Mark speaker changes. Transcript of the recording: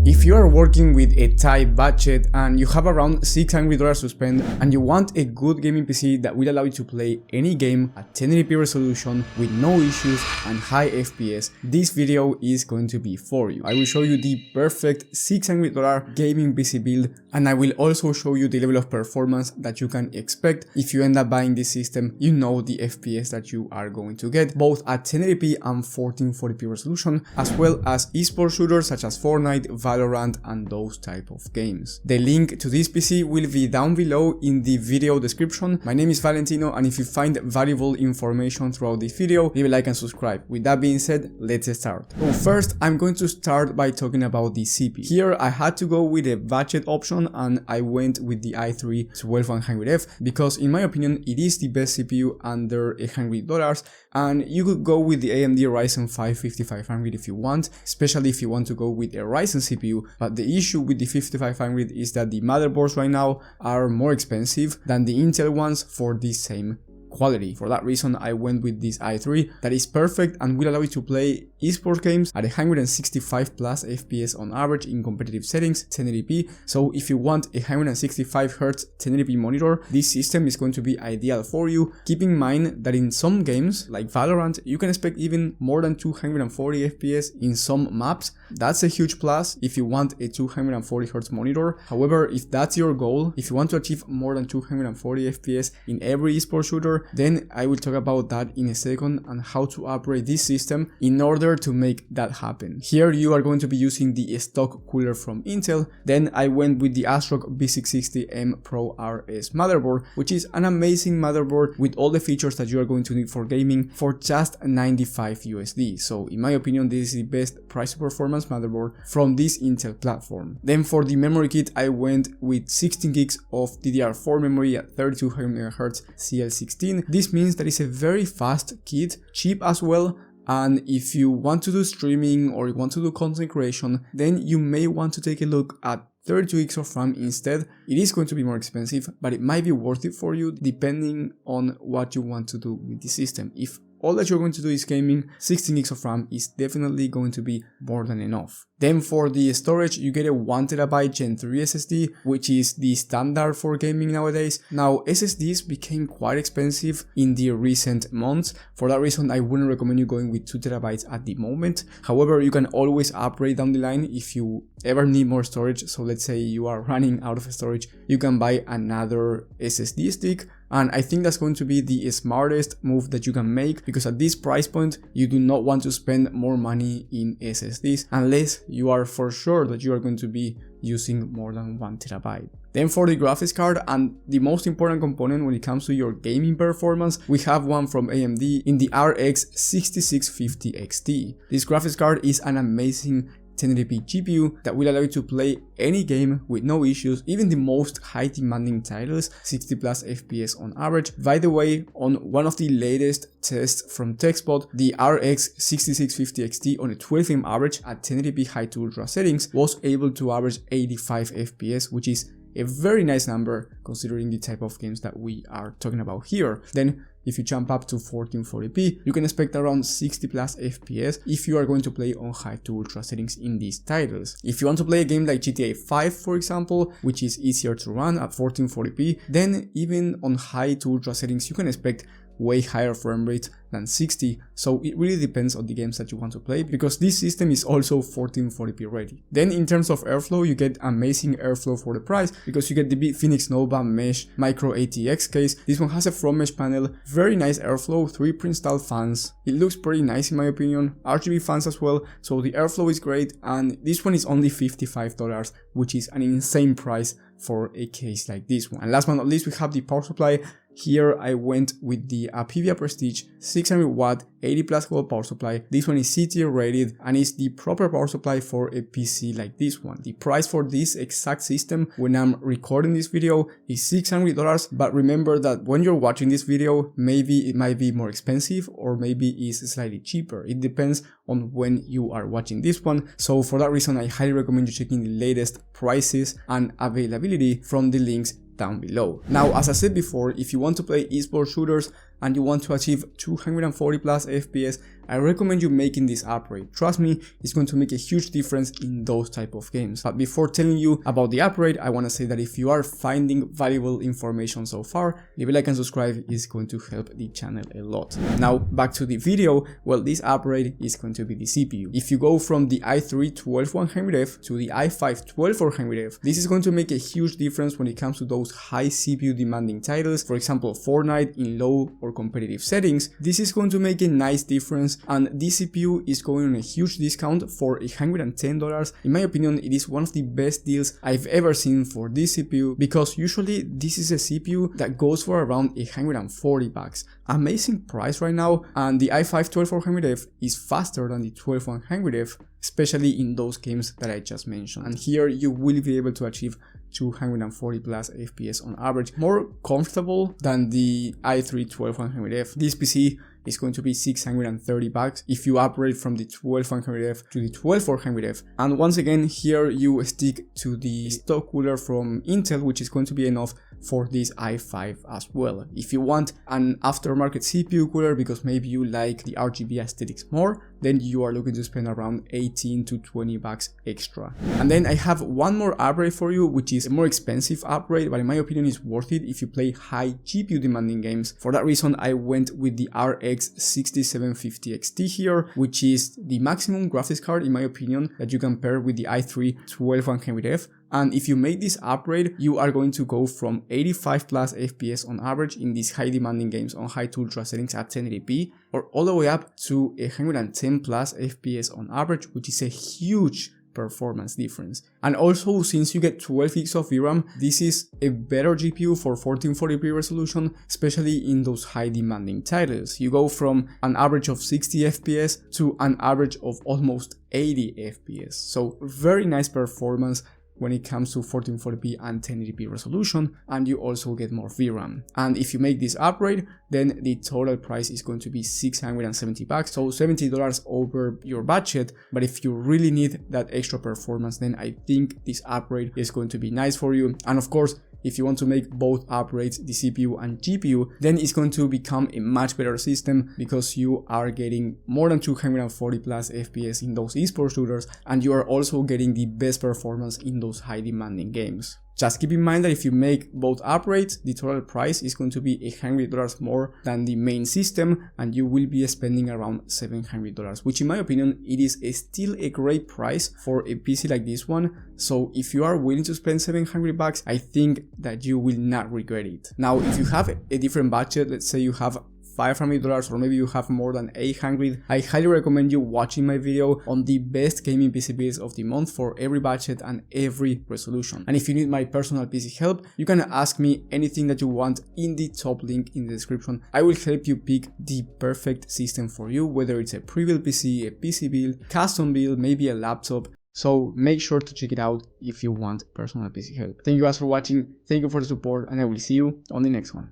Speaker 1: If you are working with a tight budget and you have around $600 to spend and you want a good gaming PC that will allow you to play any game at 1080p resolution with no issues and high FPS, this video is going to be for you. I will show you the perfect $600 gaming PC build, and I will also show you the level of performance that you can expect if you end up buying this system. You know the FPS that you are going to get, both at 1080p and 1440p resolution, as well as esports shooters such as Fortnite, Valorant, and those type of games. The link to this PC will be down below in the video description. My name is Valentino, and if you find valuable information throughout this video, leave a like and subscribe. With that being said, let's start. So first, I'm going to start by talking about the CPU. Here I had to go with a budget option and I went with the i3 12100F because in my opinion it is the best CPU under $100, and you could go with the AMD Ryzen 5 5500 if you want, especially if you want to go with a Ryzen CPU. But the issue with the 5500 is that the motherboards right now are more expensive than the Intel ones for the same quality. For that reason, I went with this i3 that is perfect and will allow you to play esports games at 165 plus FPS on average in competitive settings, 1080p. So if you want a 165Hz 1080p monitor, this system is going to be ideal for you. Keep in mind that in some games like Valorant, you can expect even more than 240 FPS in some maps. That's a huge plus if you want a 240Hz monitor. However, if that's your goal, if you want to achieve more than 240 FPS in every esports shooter, then I will talk about that in a second and how to upgrade this system in order to make that happen. Here you are going to be using the stock cooler from Intel. Then I went with the ASRock B660M Pro RS motherboard, which is an amazing motherboard with all the features that you are going to need for gaming for just $95 USD. So in my opinion, this is the best price to performance motherboard from this Intel platform. Then for the memory kit, I went with 16 gigs of DDR4 memory at 3200 MHz CL16. This means that it's a very fast kit, cheap as well, and if you want to do streaming or you want to do content creation, then you may want to take a look at 32 gigs of RAM instead. It is going to be more expensive, but it might be worth it for you depending on what you want to do with the system. If all that you're going to do is gaming, 16 gigs of RAM is definitely going to be more than enough. Then for the storage, you get a 1TB Gen 3 SSD, which is the standard for gaming nowadays. Now, SSDs became quite expensive in the recent months. For that reason, I wouldn't recommend you going with 2TB at the moment. However, you can always upgrade down the line if you ever need more storage. So let's say you are running out of storage, you can buy another SSD stick. And I think that's going to be the smartest move that you can make, because at this price point, you do not want to spend more money in SSDs unless you are for sure that you are going to be using more than 1TB. Then for the graphics card, and the most important component when it comes to your gaming performance, we have one from AMD in the RX 6650 XT. This graphics card is an amazing 1080p GPU that will allow you to play any game with no issues, even the most high demanding titles, 60 plus FPS on average. By the way, on one of the latest tests from TechSpot, the RX 6650 XT on a 12-frame average at 1080p high to ultra settings was able to average 85 FPS, which is a very nice number considering the type of games that we are talking about here. Then if you jump up to 1440p, you can expect around 60 plus FPS if you are going to play on high to ultra settings in these titles. If you want to play a game like GTA 5, for example, which is easier to run at 1440p, then even on high to ultra settings, you can expect way higher frame rate than 60. So it really depends on the games that you want to play, because this system is also 1440p ready. Then in terms of airflow, you get amazing airflow for the price, because you get the Phoenix Nova Mesh Micro ATX case. This one has a front mesh panel, very nice airflow, 3 pre-installed fans. It looks pretty nice in my opinion, RGB fans as well, so the airflow is great, and this one is only $55, which is an insane price for a case like this one. And last but not least, we have the power supply. Here I went with the Apivia Prestige 600 watt 80 plus volt power supply. This one is C-tier rated and is the proper power supply for a PC like this one. The price for this exact system when I'm recording this video is $600, but remember that when you're watching this video, maybe it might be more expensive or maybe it's slightly cheaper. It depends on when you are watching this one. So for that reason, I highly recommend you checking the latest prices and availability from the links down below. Now, as I said before, if you want to play esports shooters and you want to achieve 240 plus FPS I recommend you making this upgrade. Trust me, it's going to make a huge difference in those type of games. But before telling you about the upgrade, I want to say that if you are finding valuable information so far, leave a like and subscribe is going to help the channel a lot. Now back to the video. Well, this upgrade is going to be the CPU. If you go from the i3 12100F to the i5 12400F, this is going to make a huge difference when it comes to those high CPU demanding titles. For example, Fortnite in low or competitive settings. This is going to make a nice difference, and this CPU is going on a huge discount for $110. In my opinion, it is one of the best deals I've ever seen for this CPU, because usually this is a CPU that goes for around $140. Amazing price right now, and the i5 12400F is faster than the 12100F, especially in those games that I just mentioned. And here you will be able to achieve 240 plus FPS on average, more comfortable than the i3 12100F. This PC is going to be $630 if you upgrade from the 12100F to the 12400F. And once again, here you stick to the stock cooler from Intel, which is going to be enough for this i5 as well. If you want an aftermarket CPU cooler because maybe you like the RGB aesthetics more, then you are looking to spend around 18 to 20 bucks extra. And then I have one more upgrade for you, which is a more expensive upgrade, but in my opinion is worth it if you play high GPU demanding games. For that reason, I went with the RX 6750 XT here, which is the maximum graphics card in my opinion that you can pair with the i3 12100F. And if you make this upgrade, you are going to go from 85 plus FPS on average in these high demanding games on high to ultra settings at 1080p, or all the way up to 110 plus FPS on average, which is a huge performance difference. And also, since you get 12 gigs of VRAM, this is a better GPU for 1440p resolution, especially in those high demanding titles. You go from an average of 60 FPS to an average of almost 80 FPS. So very nice performance when it comes to 1440p and 1080p resolution, and you also get more VRAM. And if you make this upgrade, then the total price is going to be $670, so $70 over your budget. But if you really need that extra performance, then I think this upgrade is going to be nice for you. And of course, if you want to make both upgrades, the CPU and GPU, then it's going to become a much better system, because you are getting more than 240 plus FPS in those esports shooters, and you are also getting the best performance in those high demanding games. Just keep in mind that if you make both upgrades, the total price is going to be $100 more than the main system, and you will be spending around $700, which in my opinion, it is still a great price for a PC like this one. So if you are willing to spend $700, I think that you will not regret it. Now, if you have a different budget, let's say you have $500 or maybe you have more than $800, I highly recommend you watching my video on the best gaming PC builds of the month for every budget and every resolution. And if you need my personal PC help, you can ask me anything that you want in the top link in the description. I will help you pick the perfect system for you, whether it's a pre-built PC, a PC build, custom build, maybe a laptop. So make sure to check it out if you want personal PC help. Thank you guys for watching, thank you for the support, and I will see you on the next one.